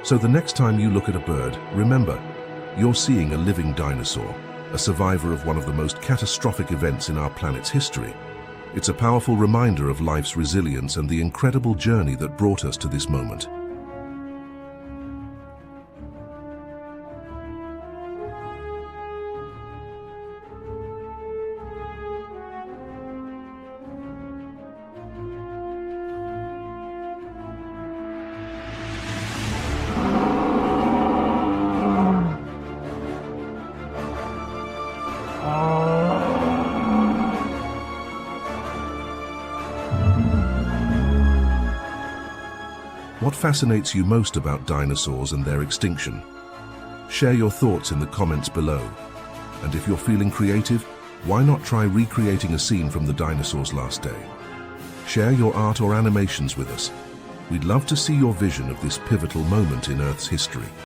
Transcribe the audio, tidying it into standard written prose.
So the next time you look at a bird, remember, you're seeing a living dinosaur, a survivor of one of the most catastrophic events in our planet's history. It's a powerful reminder of life's resilience and the incredible journey that brought us to this moment. What fascinates you most about dinosaurs and their extinction? Share your thoughts in the comments below. And if you're feeling creative, why not try recreating a scene from the dinosaurs' last day? Share your art or animations with us. We'd love to see your vision of this pivotal moment in Earth's history.